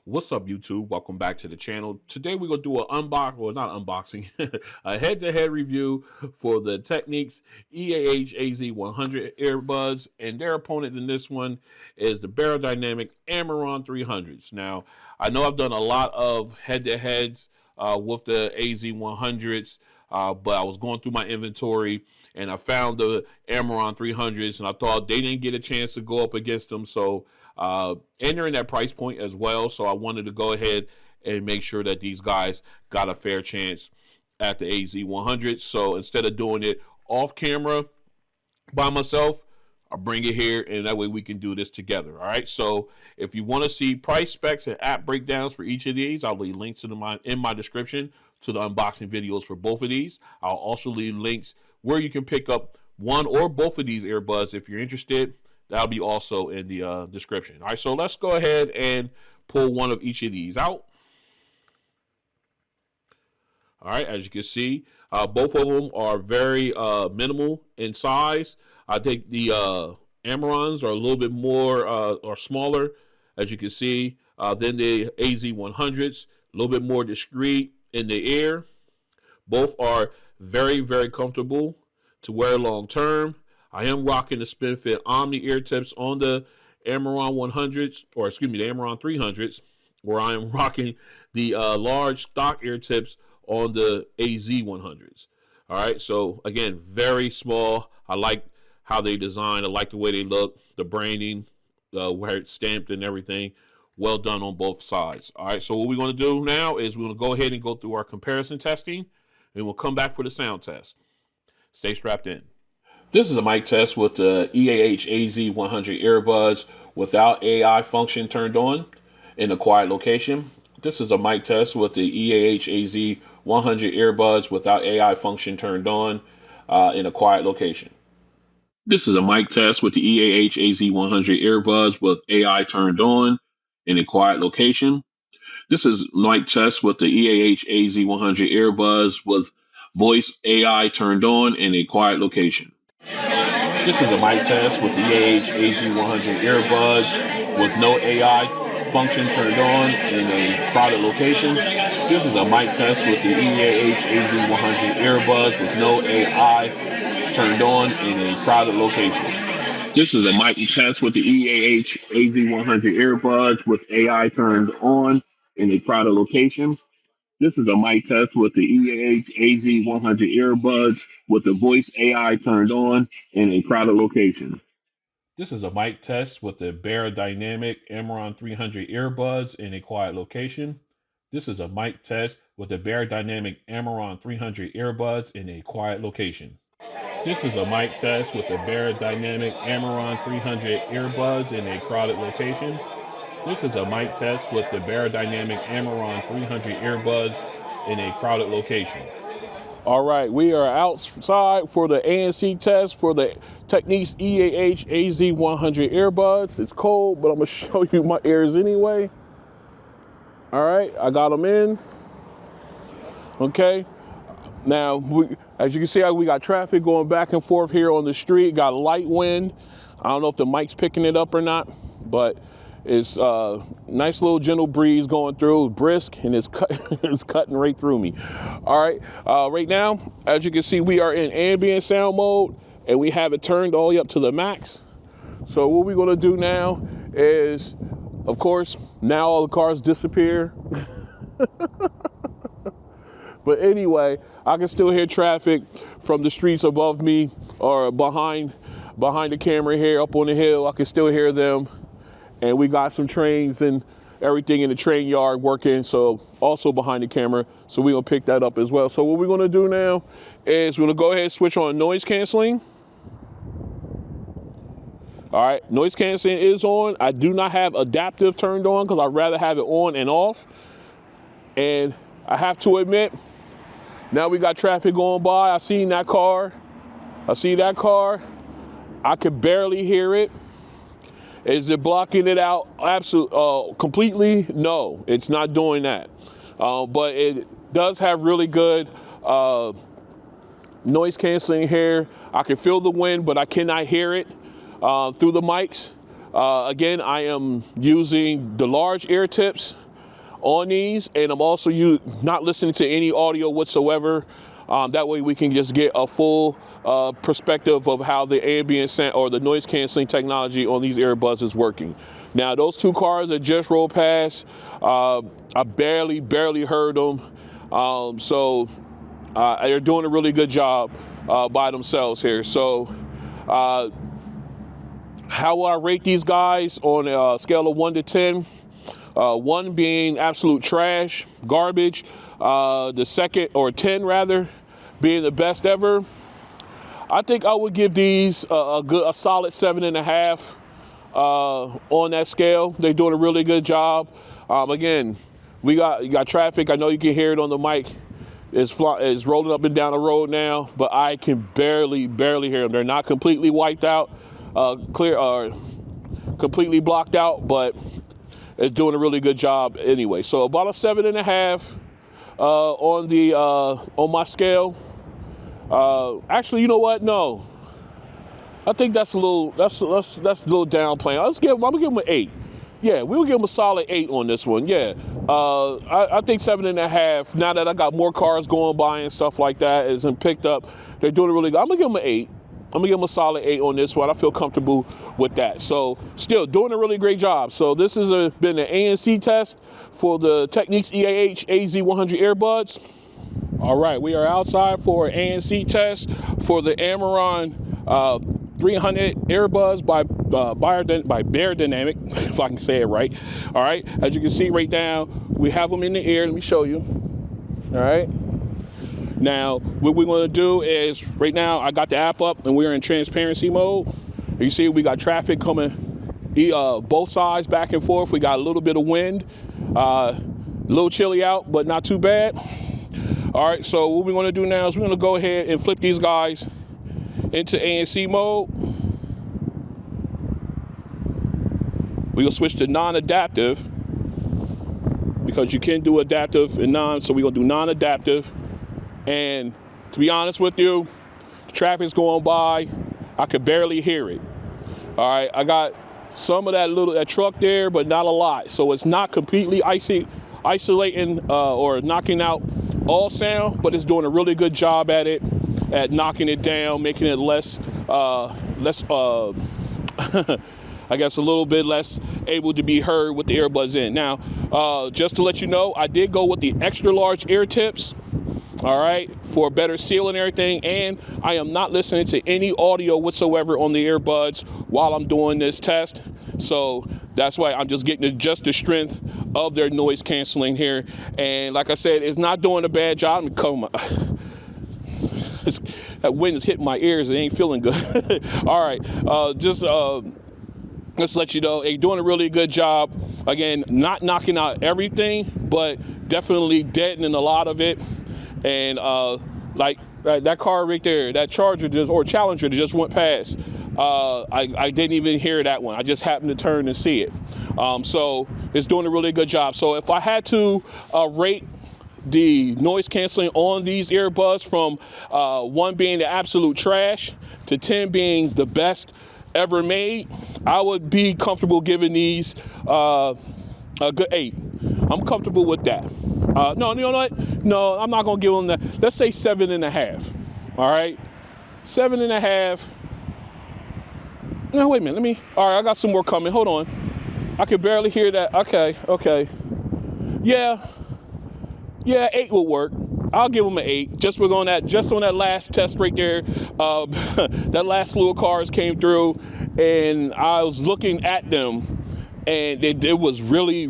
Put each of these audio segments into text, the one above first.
What's up, YouTube? Welcome back to the channel. Today we're gonna do an unboxing, a head-to-head review for the Technics EAH-AZ100 Earbuds, and their opponent in this one is the Beyerdynamic AMIRON 300s. Now, I know I've done a lot of head-to-heads with the AZ100s, but I was going through my inventory and I found the AMIRON 300s, and I thought they didn't get a chance to go up against them, so and they're in that price point as well, so I wanted to go ahead and make sure that these guys got a fair chance at the AZ100. So instead of doing it off camera by myself, I'll bring it here, and that way we can do this together. All right, so if you want to see price specs and app breakdowns for each of these, I'll leave links in my description to the unboxing videos for both of these. I'll also leave links where you can pick up one or both of these earbuds if you're interested. That'll be also in the description. All right, so let's go ahead and pull one of each of these out. All right, as you can see, both of them are very minimal in size. I think the AMIRONs are a little bit more or smaller, as you can see, than the AZ100s, a little bit more discreet in the ear. Both are very, very comfortable to wear long term. I am rocking the SpinFit Omni ear tips on the AMIRON 100s, or excuse me, the AMIRON 300s, where I am rocking the large stock ear tips on the AZ100s. All right, so again, very small. I like how they design. I like the way they look, the branding, where it's stamped and everything. Well done on both sides. All right, so what we're going to do now is we're going to go ahead and go through our comparison testing, and we'll come back for the sound test. Stay strapped in. This is a mic test with the EAH-AZ100 earbuds without AI function turned on in a quiet location. This is a mic test with the EAH-AZ100 earbuds without AI function turned on in a quiet location. This is a mic test with the EAH-AZ100 earbuds with AI turned on in a quiet location. This is mic test with the EAH-AZ100 earbuds with voice AI turned on in a quiet location. This is a mic test with the EAH-AZ100 earbuds with no AI function turned on in a crowded location. This is a mic test with the EAH-AZ100 earbuds with no AI turned on in a crowded location. This is a mic test with the EAH-AZ100 earbuds with AI turned on in a crowded location. This is a mic test with the EAH-AZ100 earbuds with the voice AI turned on in a crowded location. This is a mic test with the Beyerdynamic AMIRON 300 earbuds in a quiet location. This is a mic test with the Beyerdynamic AMIRON 300 earbuds in a quiet location. This is a mic test with the Beyerdynamic AMIRON 300 earbuds in a crowded location. This is a mic test with the Beyerdynamic AMIRON 300 earbuds in a crowded location. All right, we are outside for the ANC test for the Technics EAH-AZ100 earbuds. It's cold, but I'm gonna show you my ears anyway. All right, I got them in. Okay, now as you can see, we got traffic going back and forth here on the street. Got a light wind. I don't know if the mic's picking it up or not, but it's a nice little gentle breeze going through, brisk, and it's cutting right through me. All right, right now, as you can see, we are in ambient sound mode, and we have it turned all the way up to the max. So what we're gonna do now is, of course, now all the cars disappear. But anyway, I can still hear traffic from the streets above me or behind the camera here up on the hill. I can still hear them. And we got some trains and everything in the train yard working, so also behind the camera. So we're gonna pick that up as well. So what we're gonna do now is we're gonna go ahead and switch on noise canceling. All right, noise canceling is on. I do not have adaptive turned on because I'd rather have it on and off. And I have to admit, now we got traffic going by. I see that car. I could barely hear it. Is it blocking it out completely? No, it's not doing that. But it does have really good noise canceling here. I can feel the wind, but I cannot hear it through the mics. Again, I am using the large ear tips on these, and I'm also not listening to any audio whatsoever. That way we can just get a full perspective of how the ambient sound or the noise canceling technology on these earbuds is working. Now, those two cars that just rolled past, I barely heard them. So they're doing a really good job by themselves here. So how will I rate these guys on a scale of 1 to 10? 1 being absolute trash, garbage. The second, or 10 rather, being the best ever. I think I would give these a solid 7.5 on that scale. They're doing a really good job. Again, you got traffic. I know you can hear it on the mic. It's rolling up and down the road now, but I can barely hear them. They're not completely wiped out, completely blocked out, but it's doing a really good job anyway. So about a 7.5 on my scale. Actually, you know what? No, I think that's a little downplaying. I'm gonna give them an 8. Yeah, we'll give them a solid 8 on this one. Yeah, I think 7.5. Now that I got more cars going by and stuff like that, isn't picked up. They're doing it really good. I'm gonna give them an 8. I'm gonna give them a solid 8 on this one. I feel comfortable with that. So still doing a really great job. So this has been an ANC test for the Technics EAH-AZ100 Earbuds. All right, we are outside for an ANC test for the AMIRON 300 Earbuds by Beyerdynamic, if I can say it right. All right, as you can see right now, we have them in the ear. Let me show you. All right. Now, what we're going to do is, right now, I got the app up and we're in transparency mode. You see, we got traffic coming both sides, back and forth. We got a little bit of wind, a little chilly out, but not too bad. All right, so what we're going to do now is we're going to go ahead and flip these guys into ANC mode. We're going to switch to non-adaptive because you can do adaptive and non, so we're going to do non-adaptive. And to be honest with you, the traffic's going by. I could barely hear it. All right, I got some of that truck there, but not a lot. So it's not completely isolating or knocking out all sound, but it's doing a really good job at it, at knocking it down, making it less, I guess a little bit less able to be heard with the earbuds in. Now, just to let you know, I did go with the extra large ear tips. All right, for better seal and everything, and I am not listening to any audio whatsoever on the earbuds while I'm doing this test. So that's why I'm just getting just the strength of their noise canceling here. And like I said, it's not doing a bad job. That wind is hitting my ears. It ain't feeling good. All right, just let you know, they're doing a really good job. Again, not knocking out everything, but definitely deadening a lot of it. And like that car right there, that Charger Challenger that just went past, I didn't even hear that one. I just happened to turn and see it. So it's doing a really good job. So if I had to rate the noise canceling on these earbuds from 1 being the absolute trash to 10 being the best ever made, I would be comfortable giving these a good 8. I'm comfortable with that. No, you know what? No, I'm not gonna give them that. Let's say 7.5. All right, 7.5. No, wait a minute. All right, I got some more coming. Hold on. I can barely hear that. Okay. Yeah, 8 will work. I'll give them an 8. Just on that last test right there. That last slew of cars came through, and I was looking at them. And it was really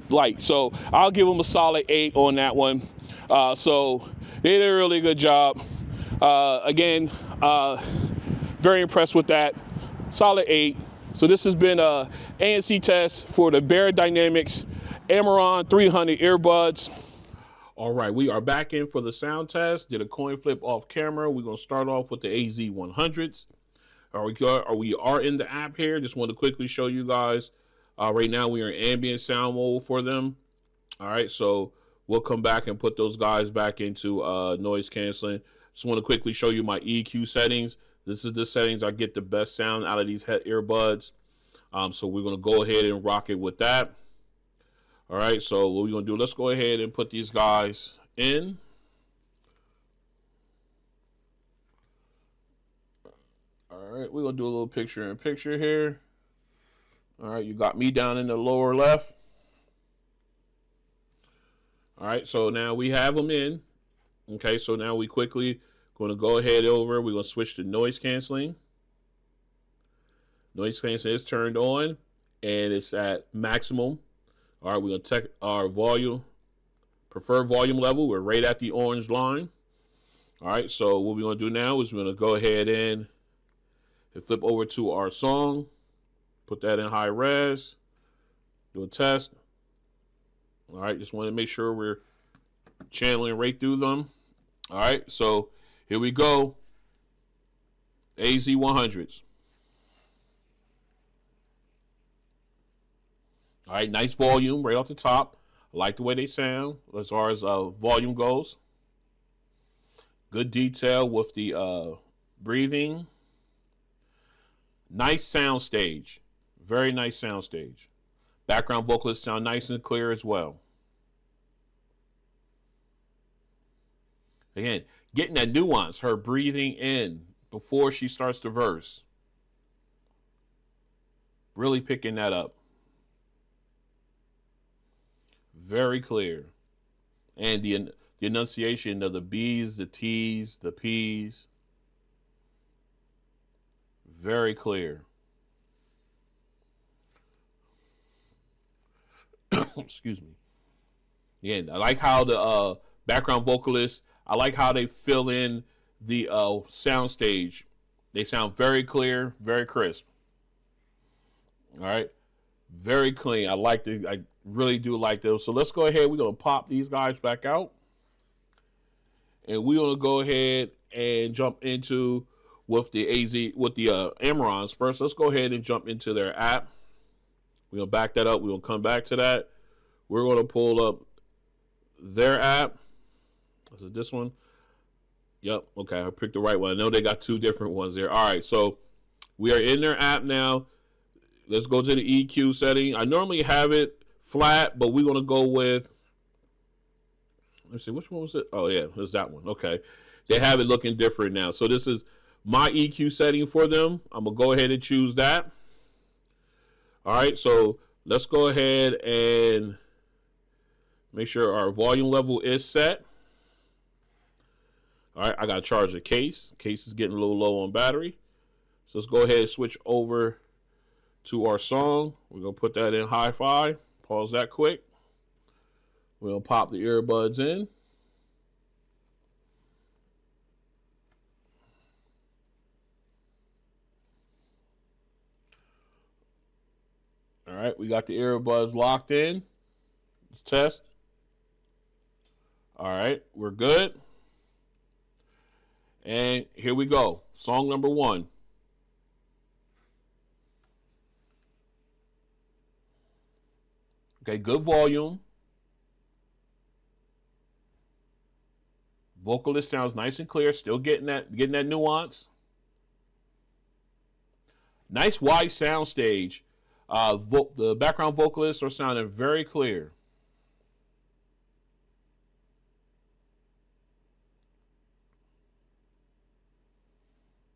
light. So I'll give them a solid 8 on that one. So they did a really good job. Again, very impressed with that. Solid 8. So this has been a ANC test for the Beyerdynamic AMIRON 300 Earbuds. All right, we are back in for the sound test. Did a coin flip off camera. We're going to start off with the AZ100s. We are in the app here. Just want to quickly show you guys. Right now we are in ambient sound mode for them. All right, so we'll come back and put those guys back into noise canceling. Just want to quickly show you my EQ settings. This is the settings I get the best sound out of these earbuds. So we're going to go ahead and rock it with that. All right, so what we're going to do, let's go ahead and put these guys in. All right, we're going to do a little picture in picture here. All right, you got me down in the lower left. All right, so now we have them in. Okay, so now we quickly going to go ahead over. We're going to switch to noise canceling. Noise canceling is turned on, and it's at maximum. All right, we're going to check our volume, preferred volume level. We're right at the orange line. All right, so what we're going to do now is we're going to go ahead and flip over to our song, put that in high res, do a test. All right, just want to make sure we're channeling right through them. All right, so here we go. AZ100s. All right, nice volume right off the top. I like the way they sound as far as volume goes. Good detail with the breathing. Nice sound stage. Very nice sound stage. Background vocalists sound nice and clear as well. Again, getting that nuance, her breathing in before she starts the verse. Really picking that up. Very clear. And the enunciation of the B's, the T's, the P's. Very clear. Excuse me. Again, I like how the background vocalists, I like how they fill in the sound stage. They sound very clear, very crisp. All right. Very clean. I really do like those. So let's go ahead. We're going to pop these guys back out. And we're going to go ahead and jump into with the AMIRONs. First, let's go ahead and jump into their app. We're going to back that up. We're going to come back to that. We're going to pull up their app. Is it this one? Yep. Okay. I picked the right one. I know they got two different ones there. All right. So we are in their app now. Let's go to the EQ setting. I normally have it flat, but we're going to go with, let's see, which one was it? Oh, yeah, it's that one. Okay. They have it looking different now. So this is my EQ setting for them. I'm going to go ahead and choose that. All right. So let's go ahead and make sure our volume level is set. All right. I got to charge the case. Case is getting a little low on battery. So let's go ahead and switch over to our song. We're going to put that in hi-fi. Pause that quick. We'll pop the earbuds in. All right, we got the earbuds locked in. Let's test. All right, we're good. And here we go. Song number 1. Okay, good volume. Vocalist sounds nice and clear. Still getting that nuance. Nice wide sound stage. The background vocalists are sounding very clear.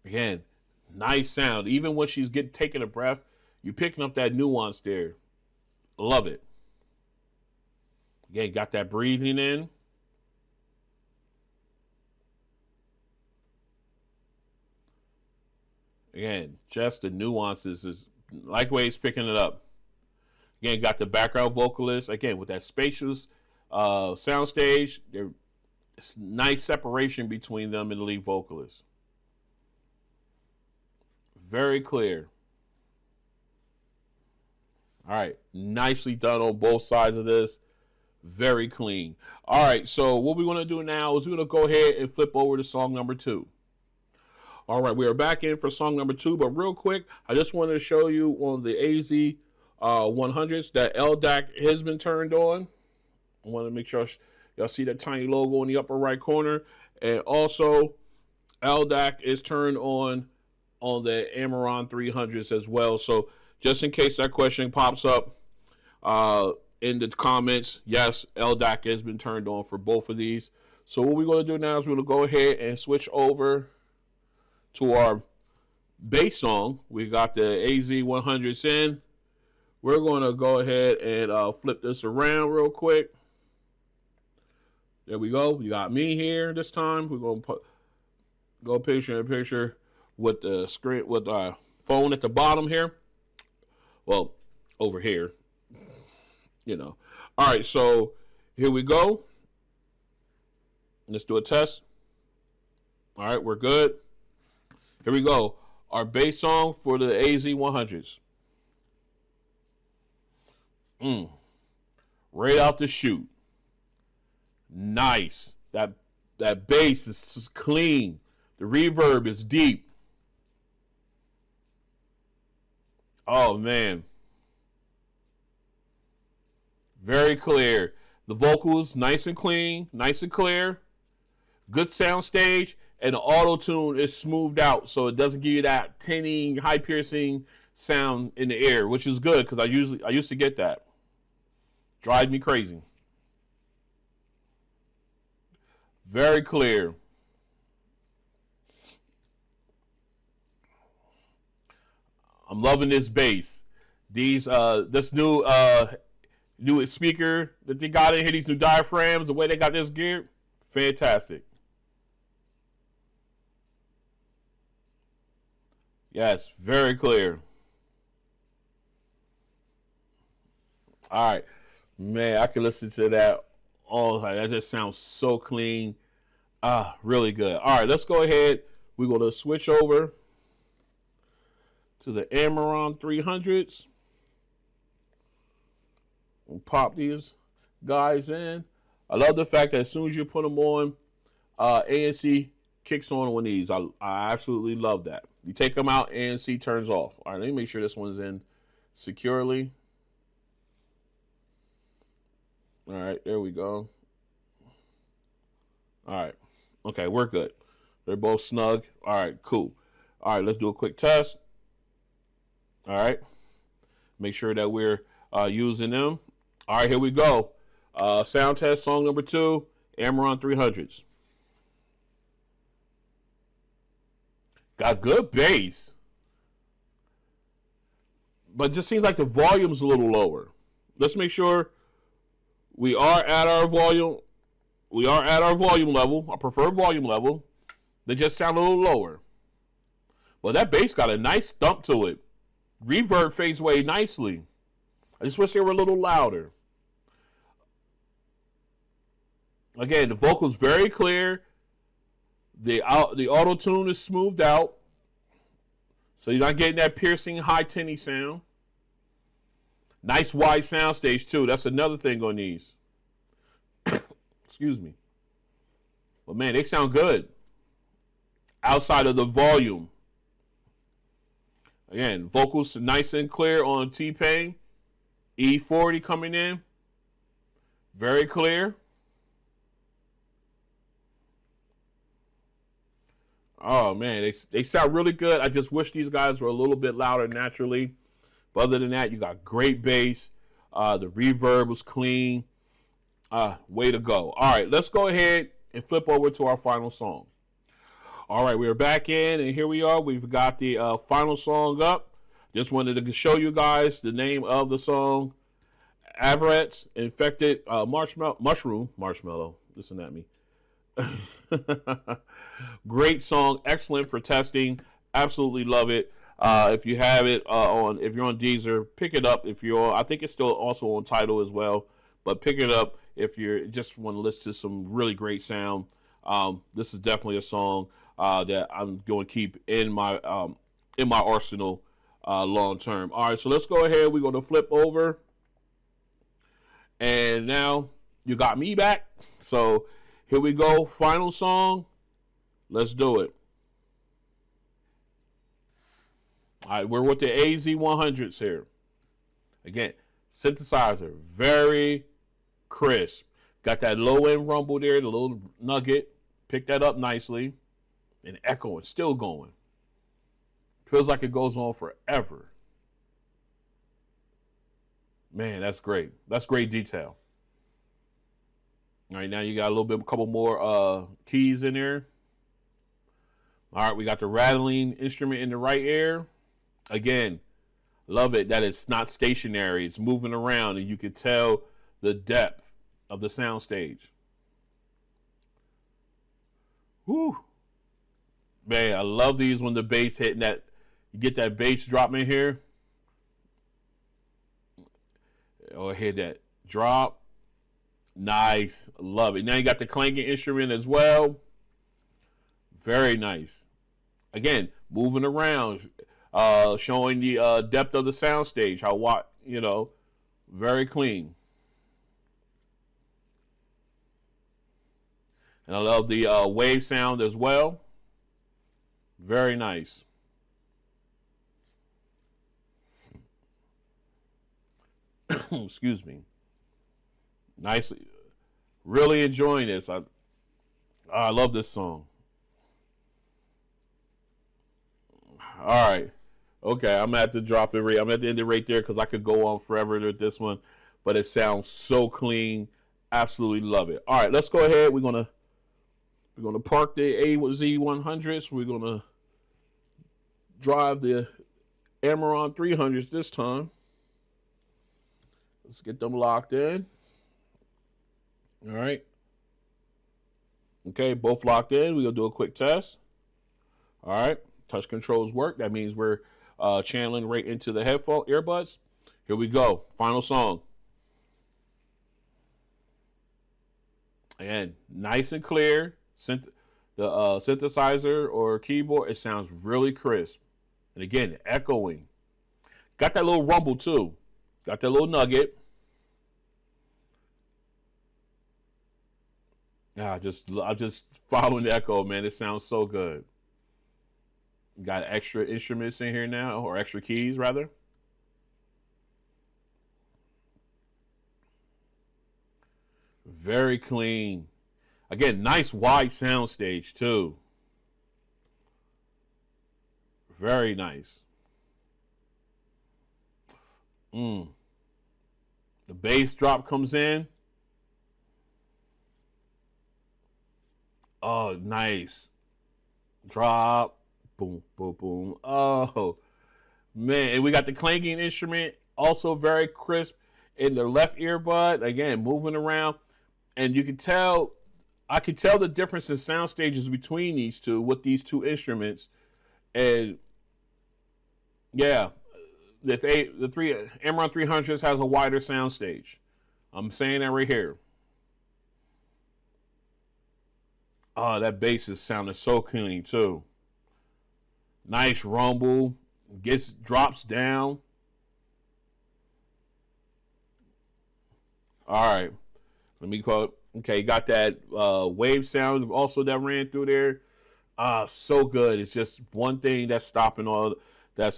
Again, nice sound. Even when she's taking a breath, you're picking up that nuance there. Love it. Again, got that breathing in. Again, just the nuances is like the way he's picking it up. Again, got the background vocalist. Again, with that spacious sound stage, there's nice separation between them and the lead vocalist. Very clear. All right, nicely done on both sides of this. Very clean. All right, so what we're going to do now is we're going to go ahead and flip over to song number 2. All right, we are back in for song number 2, but real quick, I just wanted to show you on the AZ100s that LDAC has been turned on. I want to make sure y'all see that tiny logo in the upper right corner. And also, LDAC is turned on the AMIRON 300s as well. So just in case that question pops up, in the comments. Yes, LDAC has been turned on for both of these. So what we're going to do now is we're going to go ahead and switch over to our bass song. We got the AZ100s in. We're going to go ahead and flip this around real quick. There we go. You got me here this time. We're going to go picture in picture with the screen, with our phone at the bottom here. Well, over here, you know. All right, so here we go. Let's do a test. All right, we're good. Here we go. Our bass song for the AZ100s. Right out the chute. Nice. That bass is clean. The reverb is deep. Oh, man. Very clear. The vocals, nice and clean, nice and clear. Good sound stage. And the auto-tune is smoothed out, so it doesn't give you that tinny, high-piercing sound in the ear, which is good, because I used to get that. Drive me crazy. Very clear. I'm loving this bass. This new speaker that they got in here, these new diaphragms, the way they got this geared, fantastic. Yes, very clear. All right. Man, I can listen to that all the time. That just sounds so clean. Really good. All right, let's go ahead. We're going to switch over to the AMIRON 300s. We'll pop these guys in. I love the fact that as soon as you put them on, ANC kicks on these. I absolutely love that. You take them out, ANC turns off. All right, let me make sure this one's in securely. All right, there we go. All right. Okay, we're good. They're both snug. All right, cool. All right, let's do a quick test. All right. Make sure that we're using them. All right, here we go. Sound test, song number 2, AMIRON 300s. Got good bass. But it just seems like the volume's a little lower. Let's make sure we are at our volume. We are at our volume level, our preferred volume level. They just sound a little lower. Well, that bass got a nice thump to it. Reverb fades away nicely. I just wish they were a little louder. Again, the vocal's very clear. The auto-tune is smoothed out. So you're not getting that piercing, high tinny sound. Nice wide sound stage, too. That's another thing on these. Excuse me. But, man, they sound good. Outside of the volume. Again, vocals nice and clear on T-Pain. E40 coming in. Very clear. Oh, man, they sound really good. I just wish these guys were a little bit louder naturally. But other than that, you got great bass. The reverb was clean. Way to go. All right, let's go ahead and flip over to our final song. All right, we're back in, and here we are. We've got the final song up. Just wanted to show you guys the name of the song. Avaret's Infected Marshmallow. Listen at me. Great song, excellent for testing. Absolutely love it. If you have it if you're on Deezer, pick it up. I think it's still also on Tidal as well, but pick it up if you just want to listen to some really great sound. This is definitely a song that I'm going to keep in my arsenal long term. All right, so let's go ahead. We're going to flip over, and now you got me back. So here we go. Final song. Let's do it. All right, we're with the AZ100s here. Again, synthesizer, very crisp. Got that low end rumble there, the little nugget. Pick that up nicely. And echoing, still going. Feels like it goes on forever. Man, that's great. That's great detail. All right, now you got a couple more keys in there. All right, we got the rattling instrument in the right ear. Again, love it that it's not stationary. It's moving around, and you can tell the depth of the soundstage. Whew. Man, I love these when the bass hitting that. You get that bass drop in here. Or hit that drop. Nice. Love it. Now you got the clanking instrument as well. Very nice. Again, moving around, showing the depth of the soundstage. How very clean. And I love the wave sound as well. Very nice. Excuse me. Nice. Really enjoying this. I love this song. All right. Okay, I'm at the drop it rate. I'm at the end of right there because I could go on forever with this one, but it sounds so clean. Absolutely love it. All right, let's go ahead. We're gonna park the AZ100s. We're gonna drive the AMIRON 300s this time. Let's get them locked in. All right. Okay, both locked in. We're gonna do a quick test. All right, touch controls work. That means we're channeling right into the headphone earbuds. Here we go. Final song. And nice and clear. The synthesizer or keyboard, it sounds really crisp. And again, echoing. Got that little rumble too. Got that little nugget. I'm just following the echo, man. It sounds so good. Got extra instruments in here now, or extra keys rather. Very clean. Again, nice wide soundstage too. Very nice. The bass drop comes in. Oh, nice. Drop. Boom, boom, boom. Oh, man. And we got the clanking instrument. Also very crisp in the left earbud. Again, moving around. And you can tell, I can tell the difference in sound stages between these two with these two instruments. And yeah, the three AMIRON 300s has a wider sound stage. I'm saying that right here. Oh, that bass is sounding so clean too. Nice rumble. Drops down. All right. Let me call it. Okay, got that wave sound also that ran through there. So good. It's just one thing that's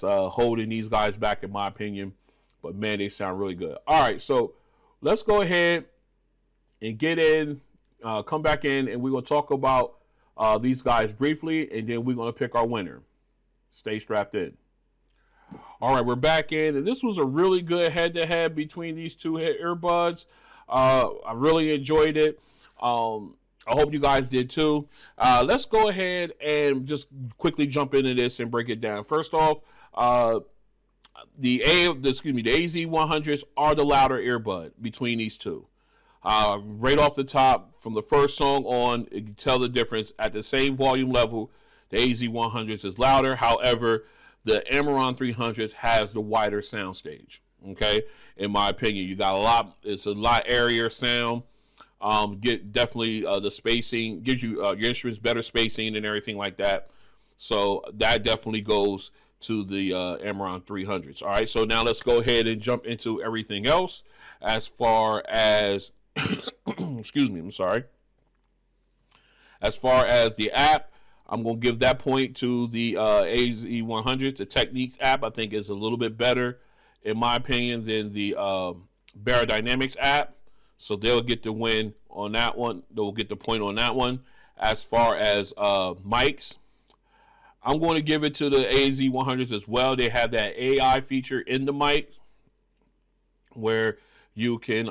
holding these guys back, in my opinion. But man, they sound really good. All right, so let's go ahead and get in, come back in, and we're going to talk about these guys briefly, and then we're going to pick our winner. Stay strapped in. All right, we're back in, and this was a really good head-to-head between these two earbuds. I really enjoyed it. I hope you guys did too. Let's go ahead and just quickly jump into this and break it down. First off, the AZ100s are the louder earbud between these two. Right off the top, from the first song on, you can tell the difference. At the same volume level, the AZ100s is louder. However, the AMIRON 300s has the wider sound stage. Okay, in my opinion, you got it's a lot airier sound. Get definitely the spacing gives you your instruments better spacing and everything like that. So that definitely goes to the AMIRON 300s. All right, so now let's go ahead and jump into everything else as far as excuse me, I'm sorry. As far as the app, I'm going to give that point to the AZ100s. The Technics app, I think, is a little bit better, in my opinion, than the Beyerdynamic app. So they'll get the win on that one. They'll get the point on that one. As far as mics, I'm going to give it to the AZ100s as well. They have that AI feature in the mic. where you can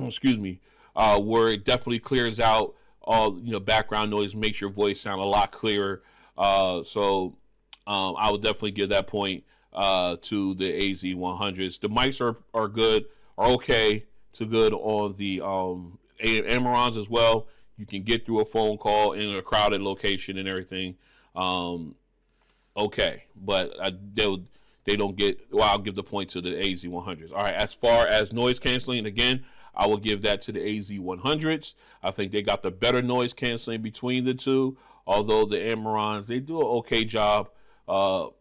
excuse me, where it definitely clears out all background noise, makes your voice sound a lot clearer. I would definitely give that point to the AZ100s. The mics are good, are okay to good on the AMIRONs as well. You can get through a phone call in a crowded location and everything. Okay, but they don't get. Well, I'll give the point to the AZ100s. All right, as far as noise canceling, again, I will give that to the AZ100s. I think they got the better noise canceling between the two. Although the AMIRONs, they do an okay job of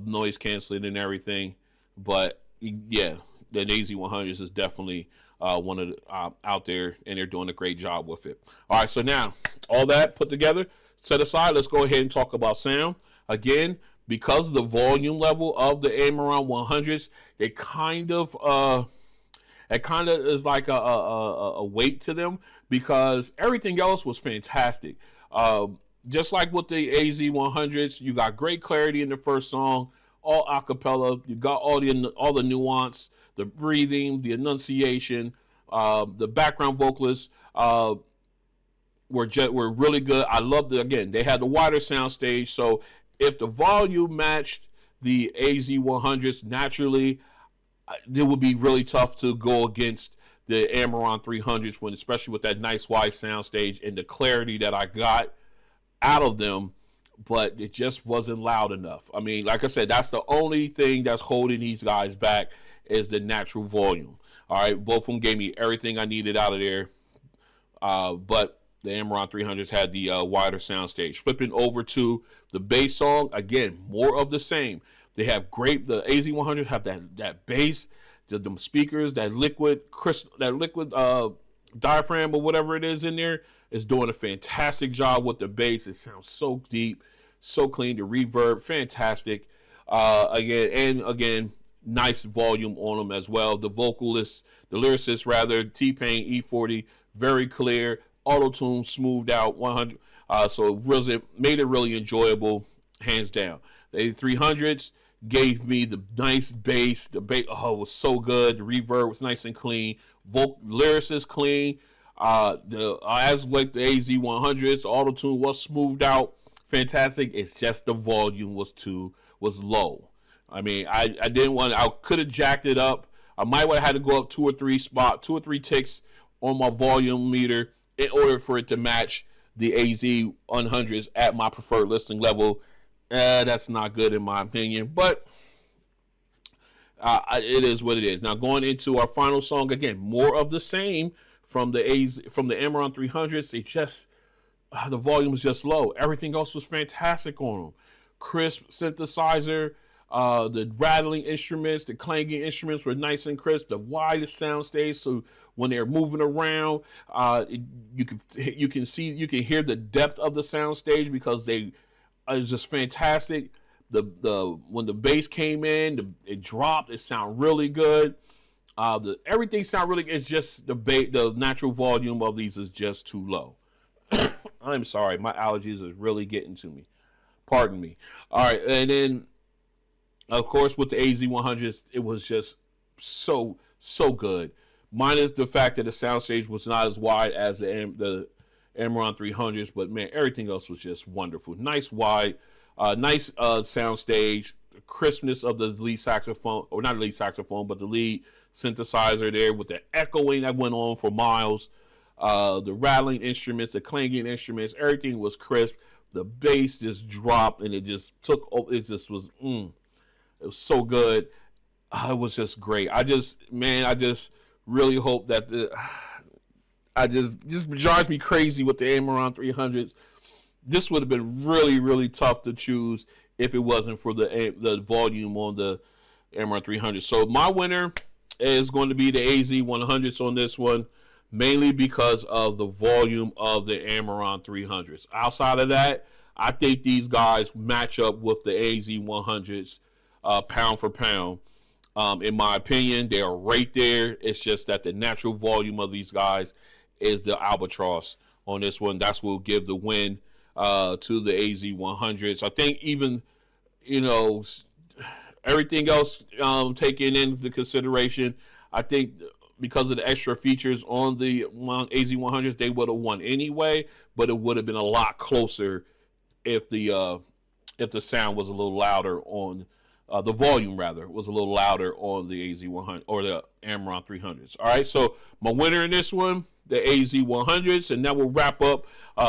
noise canceling and everything. But yeah, the AZ100s is definitely one of the, out there, and they're doing a great job with it. All right, so now all that put together, set aside, let's go ahead and talk about sound. Again, because of the volume level of the AMIRON 100s, it kind of is like a weight to them, because everything else was fantastic. Just like with the AZ100s, you got great clarity in the first song, all acapella. You got all the nuance, the breathing, the enunciation, the background vocalists were really good. I loved it. Again, they had the wider sound stage, so if the volume matched the AZ100s, naturally, it would be really tough to go against the AMIRON 300s, when, especially with that nice wide sound stage and the clarity that I got out of them, but it just wasn't loud enough. I mean, like I said, that's the only thing that's holding these guys back, is the natural volume. All right, both of them gave me everything I needed out of there, but the AMIRON 300s had the wider sound stage. Flipping over to the bass song, again, more of the same. They have great. The AZ100s have that bass, the speakers, that liquid diaphragm or whatever it is in there is doing a fantastic job with the bass. It sounds so deep, so clean. The reverb, fantastic. Again, nice volume on them as well. The lyricist rather, T-Pain E40, very clear. Auto-tune smoothed out 100. So really made it really enjoyable, hands down. The A300s gave me the nice bass. The bass, was so good. The reverb was nice and clean. Lyricist clean. As like the AZ100s, the auto-tune was smoothed out, fantastic. It's just the volume was low. I mean, I didn't want. I could have jacked it up. I might have had to go up 2 or 3 ticks on my volume meter in order for it to match the AZ100s at my preferred listening level. That's not good in my opinion, but it is what it is. Now, going into our final song, again, more of the same from the AMIRON 300s. They just the volume was just low. Everything else was fantastic on them. Crisp synthesizer, the rattling instruments, the clanging instruments were nice and crisp. The widest sound stage, so when they're moving around, you can hear the depth of the sound stage, because it was just fantastic. When the bass came in, it dropped. It sounded really good. Everything sounded really. It's just the natural volume of these is just too low. I'm sorry, my allergies is really getting to me. Pardon me. All right, and then of course with the AZ100s, it was just so good. Minus the fact that the soundstage was not as wide as the AMIRON 300s, but man, everything else was just wonderful. Nice wide, nice soundstage, the crispness of the lead saxophone, or not the lead saxophone, but the lead synthesizer there with the echoing that went on for miles. The rattling instruments, the clanging instruments, everything was crisp. The bass just dropped, and it just was so good. It was just great. I just really hope that just drives me crazy with the AMIRON 300s. This would have been really, really tough to choose if it wasn't for the volume on the AMIRON 300s. So my winner is going to be the AZ100s on this one, mainly because of the volume of the AMIRON 300s. Outside of that, I think these guys match up with the AZ100s pound for pound. In my opinion, they are right there. It's just that the natural volume of these guys is the albatross on this one. That's what will give the win to the AZ100s. I think even, everything else taken into consideration, I think because of the extra features on the AZ100s, they would have won anyway. But it would have been a lot closer if the sound was a little louder on the volume rather was a little louder on the AZ100 or the AMIRON 300s. All right, so my winner in this one, the AZ100s, and that will wrap up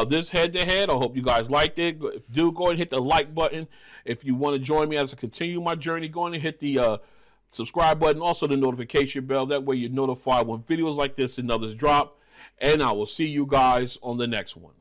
this head-to-head. I hope you guys liked it. If you do, go ahead and hit the like button. If you want to join me as I continue my journey, go ahead and hit the subscribe button, also the notification bell. That way you're notified when videos like this and others drop. And I will see you guys on the next one.